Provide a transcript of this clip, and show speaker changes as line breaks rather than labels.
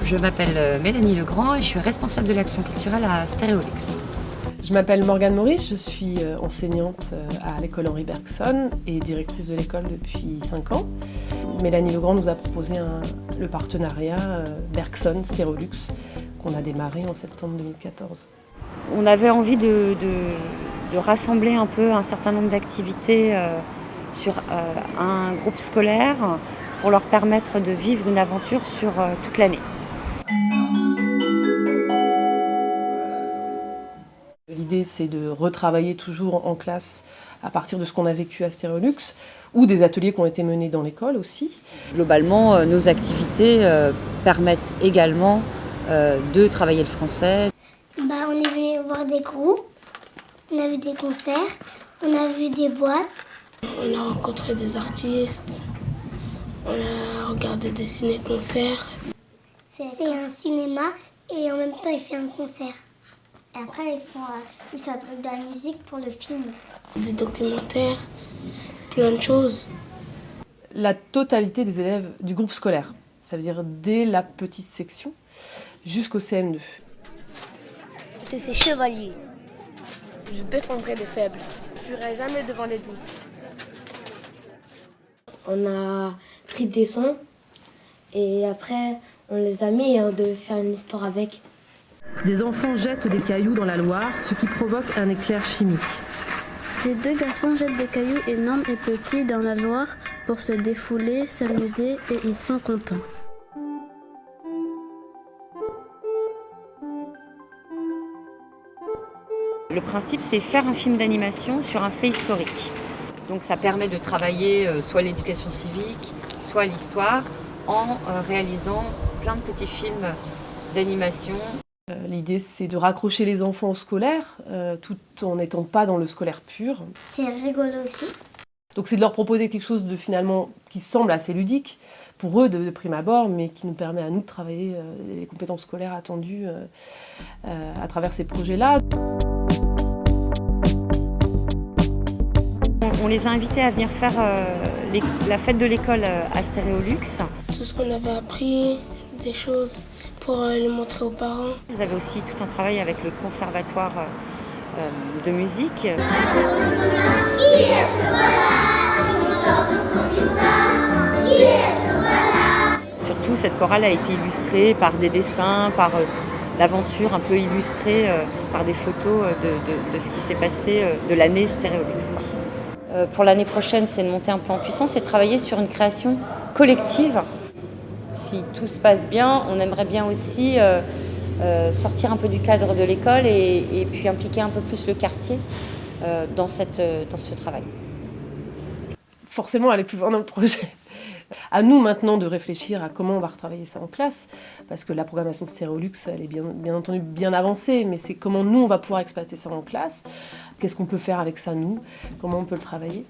Je m'appelle Mélanie Legrand et je suis responsable de l'action culturelle à Stéréolux.
Je m'appelle Morgane Maurice, je suis enseignante à l'école Henri Bergson et directrice de l'école depuis 5 ans. Mélanie Legrand nous a proposé le partenariat Bergson-Stéréolux qu'on a démarré en septembre 2014.
On avait envie de rassembler un peu un certain nombre d'activités sur un groupe scolaire pour leur permettre de vivre une aventure sur toute l'année.
L'idée, c'est de retravailler toujours en classe à partir de ce qu'on a vécu à Stéréolux ou des ateliers qui ont été menés dans l'école aussi.
Globalement, nos activités permettent également de travailler le français.
On est venu voir des groupes, on a vu des concerts, on a vu des boîtes.
On a rencontré des artistes, on a regardé des ciné-concerts.
C'est un cinéma et en même temps il fait un concert. Et après ils fabriquent de la musique pour le film.
Des documentaires, plein de choses.
La totalité des élèves du groupe scolaire, ça veut dire dès la petite section jusqu'au CM2.
Je te fais chevalier.
Je défendrai les faibles. Je ne fuirai jamais devant l'ennemi.
On a pris des sons et après on les a mis et on devait faire une histoire avec.
Des enfants jettent des cailloux dans la Loire, ce qui provoque un éclair chimique.
Les deux garçons jettent des cailloux énormes et petits dans la Loire pour se défouler, s'amuser et ils sont contents.
Le principe, c'est faire un film d'animation sur un fait historique. Donc ça permet de travailler soit l'éducation civique, soit l'histoire, en réalisant plein de petits films d'animation.
L'idée, c'est de raccrocher les enfants au scolaire, tout en n'étant pas dans le scolaire pur.
C'est rigolo aussi.
Donc c'est de leur proposer quelque chose de finalement qui semble assez ludique pour eux de prime abord, mais qui nous permet à nous de travailler les compétences scolaires attendues à travers ces projets-là.
On les a invités à venir faire la fête de l'école à Stéréolux.
Tout ce qu'on avait appris, des choses pour les montrer aux parents.
Vous avez aussi tout un travail avec le conservatoire de musique. Surtout, cette chorale a été illustrée par des dessins, par l'aventure un peu illustrée, par des photos de ce qui s'est passé de l'année Stéréolux. Pour l'année prochaine, c'est de monter un peu en puissance et de travailler sur une création collective. Si tout se passe bien, on aimerait bien aussi sortir un peu du cadre de l'école et puis impliquer un peu plus le quartier dans ce travail.
Forcément aller plus loin dans le projet. À nous maintenant de réfléchir à comment on va retravailler ça en classe, parce que la programmation de Stéréolux, elle est bien entendu bien avancée, mais c'est comment nous on va pouvoir exploiter ça en classe, qu'est-ce qu'on peut faire avec ça nous, comment on peut le travailler.